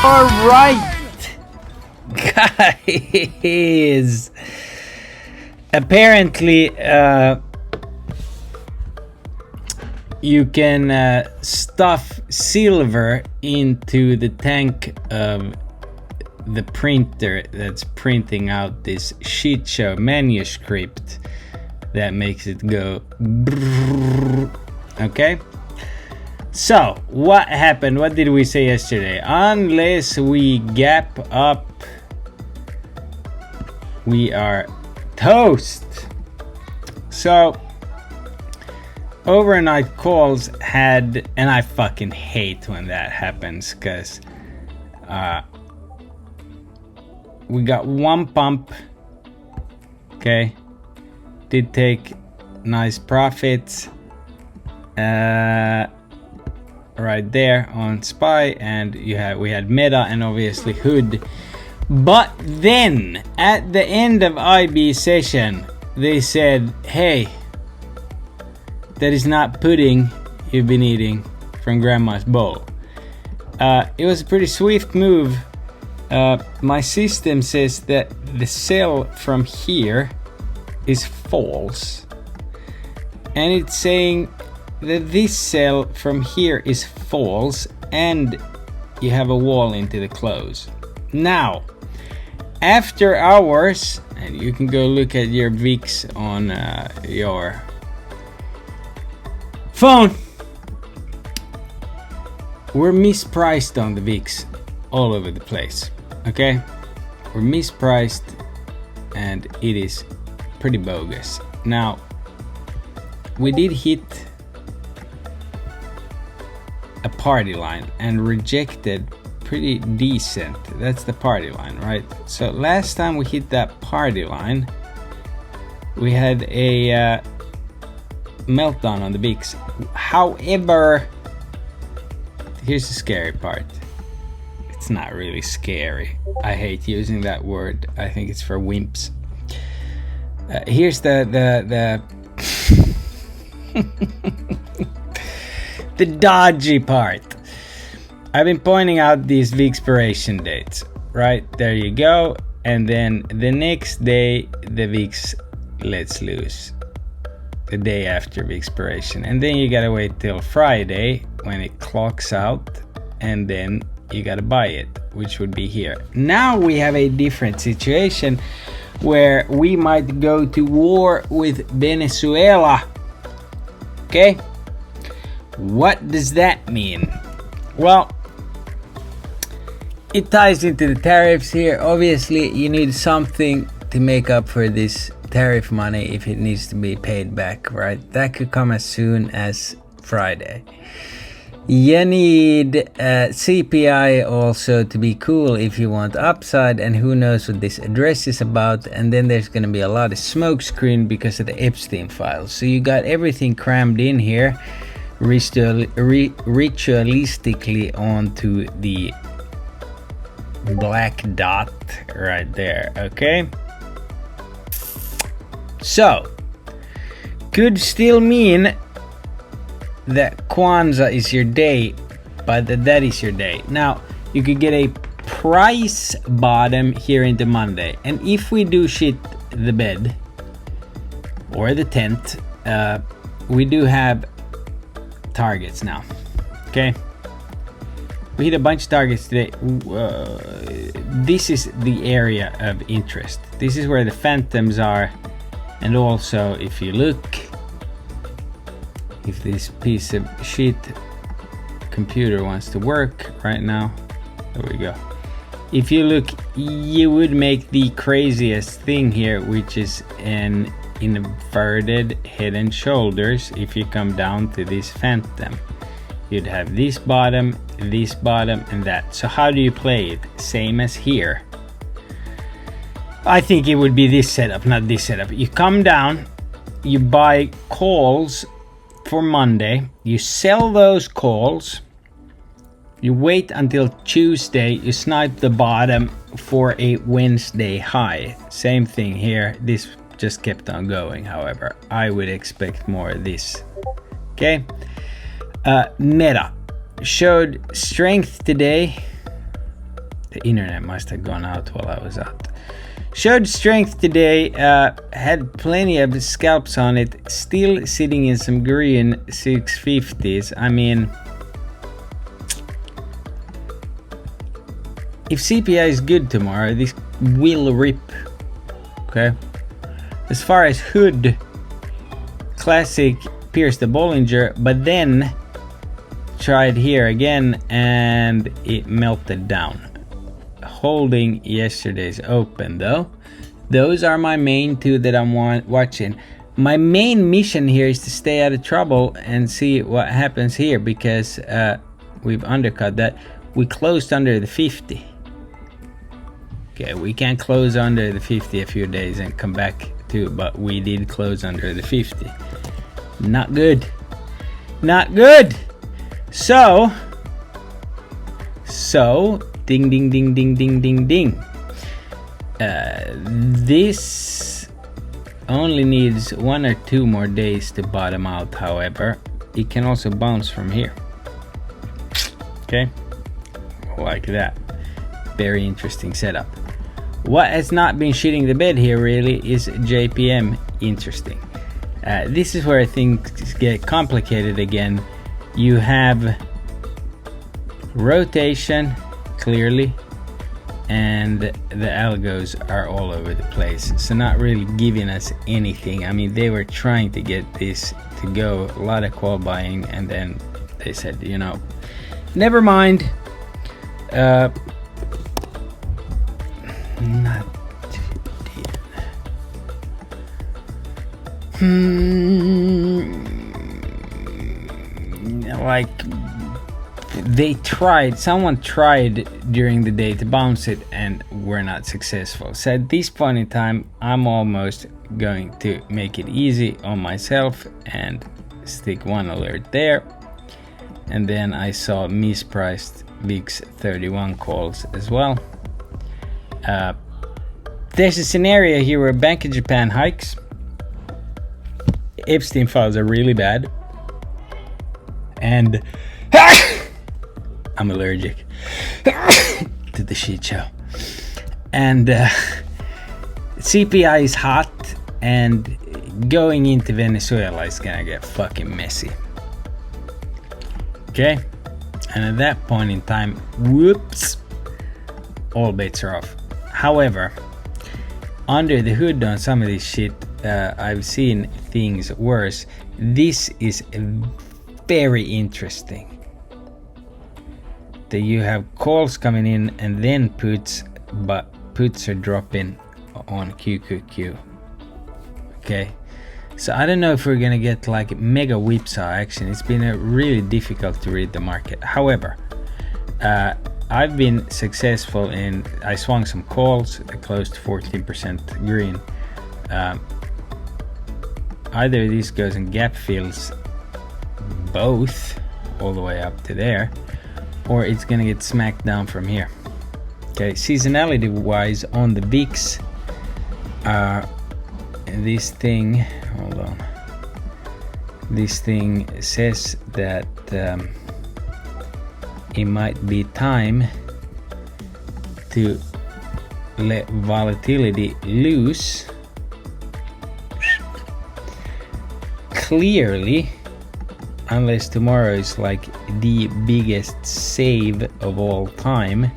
All right, guys. Apparently, you can stuff silver into the tank of the printer that's printing out this shit show manuscript that makes it go brrrr. Okay, so what happened? What did we say yesterday? Unless we gap up, we are toast. So overnight calls had, and I fucking hate when that happens, because we got one pump. Okay, did take nice profits right there on SPY, and we had Meta and obviously Hood. But then at the end of IB session they said, hey, that is not pudding you've been eating from grandma's bowl. It was a pretty swift move. My system says that the sell from here is false, and it's saying that this sell from here is false, and you have a wall into the close. Now, after hours, and you can go look at your VIX on your phone, we're mispriced on the VIX all over the place. Okay, we're mispriced and it is pretty bogus. Now, we did hit a party line and rejected pretty decent. That's the party line, right? So last time we hit that party line, we had a meltdown on the VIX. However, here's the scary part. It's not really scary. I hate using that word. I think it's for wimps. Here's the the dodgy part. I've been pointing out these VIX dates, right? There you go. And then the next day, the VIX lets loose. The day after the expiration. And then you gotta wait till Friday when it clocks out, and then you gotta buy it, which would be here. Now we have a different situation where we might go to war with Venezuela. Okay? What does that mean? Well, it ties into the tariffs here. Obviously, you need something to make up for this tariff money if it needs to be paid back, right? That could come as soon as Friday. You need CPI also to be cool if you want upside, and who knows what this address is about. And then there's going to be a lot of smoke screen because of the Epstein files. So you got everything crammed in here ritualistically onto the black dot right there. Okay, so could still mean that Kwanzaa is your day, but that is your day. Now you could get a price bottom here into Monday, and if we do shit the bed or the tent, we do have targets now. Okay, we hit a bunch of targets today. This is the area of interest. This is where the phantoms are, and also if you look, if this piece of shit computer wants to work right now, there we go. If you look, you would make the craziest thing here, which is an inverted head and shoulders. If you come down to this phantom, you'd have this bottom, and that. So how do you play it? Same as here. I think it would be this setup, not this setup. You come down, you buy calls for Monday, you sell those calls, you wait until Tuesday, you snipe the bottom for a Wednesday high. Same thing here. This just kept on going. However, I would expect more of this. Okay, Meta showed strength today, The internet must have gone out while I was out. Showed strength today, had plenty of scalps on it, still sitting in some green 650s. I mean, if CPI is good tomorrow, this will rip. Okay. As far as hood, classic pierced the Bollinger, but then tried here again and it melted down. Holding yesterday's open though. Those are my main two that I'm watching. My main mission here is to stay out of trouble and see what happens here, because we've undercut that. We closed under the 50. Okay, we can't close under the 50 a few days and come back to, but we did close under the 50. Not good. Not good. So ding ding ding ding ding ding ding. This only needs 1 or 2 more days to bottom out. However, it can also bounce from here. Okay, like that. Very interesting setup. What has not been shitting the bed here really is JPM. Interesting. This is where things get complicated again. You have rotation clearly, and the algos are all over the place, so not really giving us anything. I mean, they were trying to get this to go, a lot of call buying, and then they said, you know, never mind. Not like they tried, someone tried during the day to bounce it and were not successful. So at this point in time, I'm almost going to make it easy on myself and stick one alert there. And then I saw mispriced VIX 31 calls as well. There's a scenario here where Bank of Japan hikes. Epstein files are really bad. And I'm allergic to the shit show. And CPI is hot, and going into Venezuela is gonna get fucking messy. Okay? And at that point in time, whoops, all bets are off. However, under the hood on some of this shit, I've seen things worse. This is very interesting. That you have calls coming in and then puts, but puts are dropping on QQQ. Okay, so I don't know if we're gonna get like mega whipsaw action. It's been really difficult to read the market. However, I've been successful in, I swung some calls, close to 14% green. Either this goes in gap fills both all the way up to there, or it's gonna get smacked down from here. Okay, seasonality wise on the VIX, this thing, hold on, this thing says that it might be time to let volatility loose. Clearly, unless tomorrow is like the biggest save of all time,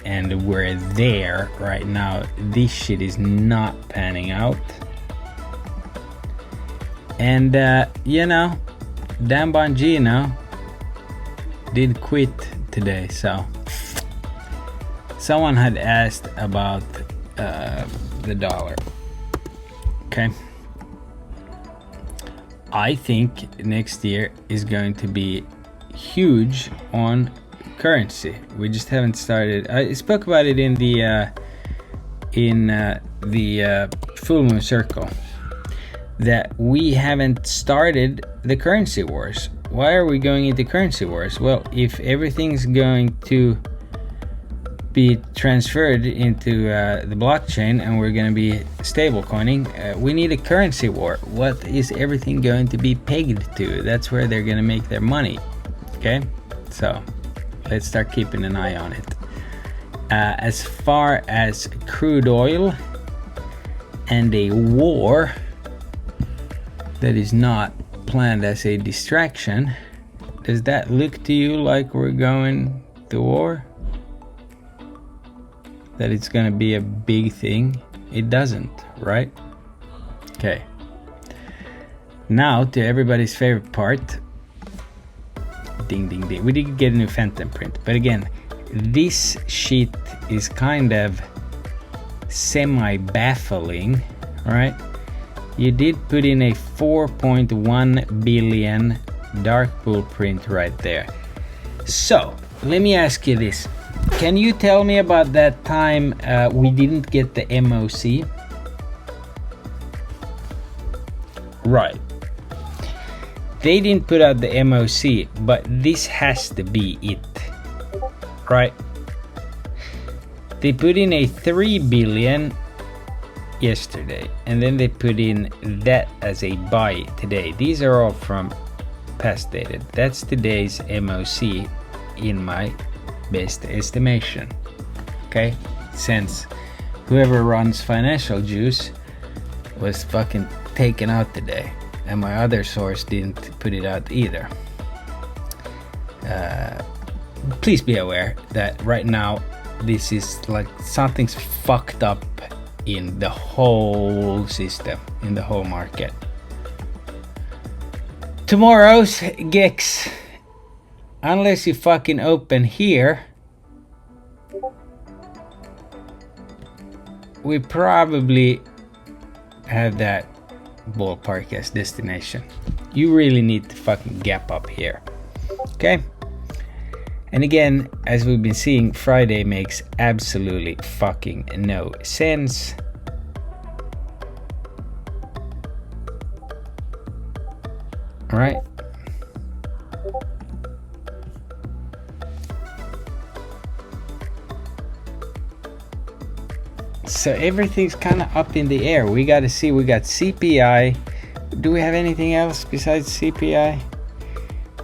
and we're there right now. This shit is not panning out, and you know, Dan Bongino did quit today. So someone had asked about the dollar. Okay, I think next year is going to be huge on currency. We just haven't started. I spoke about it in the full moon circle, that we haven't started the currency wars. Why are we going into currency wars? Well, if everything's going to be transferred into the blockchain and we're going to be stable coining, we need a currency war. What is everything going to be pegged to? That's where they're going to make their money. Okay, So let's start keeping an eye on it. As far as crude oil and a war that is not planned as a distraction, does that look to you like we're going to war? That it's gonna be a big thing? It doesn't, right? Okay. Now to everybody's favorite part. Ding ding ding. We did get a new Phantom print, but again, this sheet is kind of semi-baffling, right? You did put in a 4.1 billion dark pool print right there. So let me ask you this. Can you tell me about that time we didn't get the MOC? Right. They didn't put out the MOC, but this has to be it. Right? They put in a 3 billion yesterday, and then they put in that as a buy today. These are all from past dated. That's today's MOC in my best estimation. Okay? Since whoever runs Financial Juice was fucking taken out today, and my other source didn't put it out either. Please be aware that right now this is like something's fucked up in the whole system, in the whole market. Tomorrow's GEX, unless you fucking open here, we probably have that ballpark as destination. You really need to fucking gap up here. Okay? And again, as we've been seeing, Friday makes absolutely fucking no sense. Alright. So everything's kind of up in the air. We got to see. We got CPI. Do we have anything else besides CPI?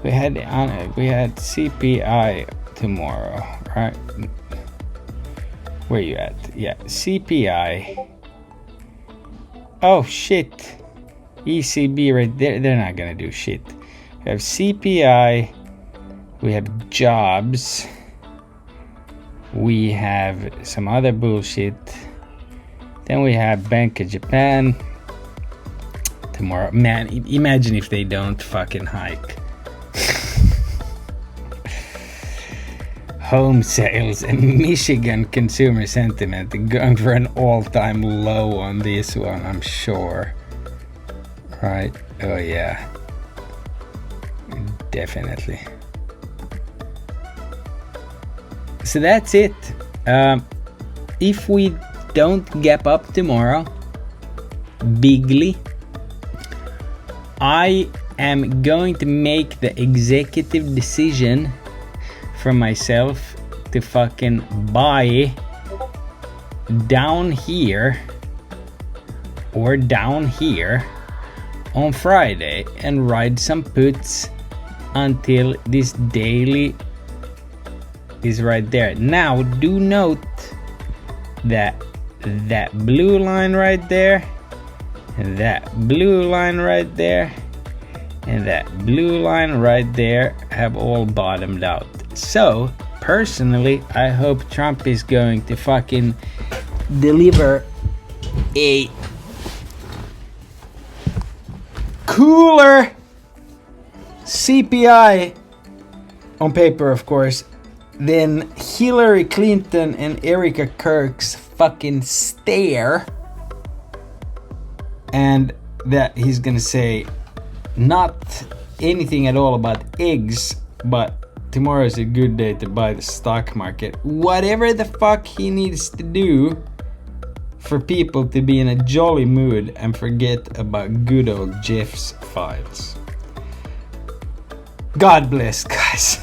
We had CPI tomorrow, right? Where you at? Yeah, CPI. Oh shit. ECB right there. They're not gonna do shit. We have CPI. We have jobs. We have some other bullshit. Then we have Bank of Japan tomorrow. Man, imagine if they don't fucking hike. Home sales and Michigan consumer sentiment going for an all-time low on this one, I'm sure. Right? Oh yeah. Definitely. So that's it. If we don't gap up tomorrow bigly, I am going to make the executive decision for myself to fucking buy down here or down here on Friday and ride some puts until this daily is right there. Now do note that that blue line right there, and that blue line right there, and that blue line right there have all bottomed out. So personally, I hope Trump is going to fucking deliver a cooler CPI on paper, of course, than Hillary Clinton and Erica Kirk's fucking stare, and that he's gonna say not anything at all about eggs, but tomorrow is a good day to buy the stock market. Whatever the fuck he needs to do for people to be in a jolly mood and forget about good old Jeff's files. God bless, guys.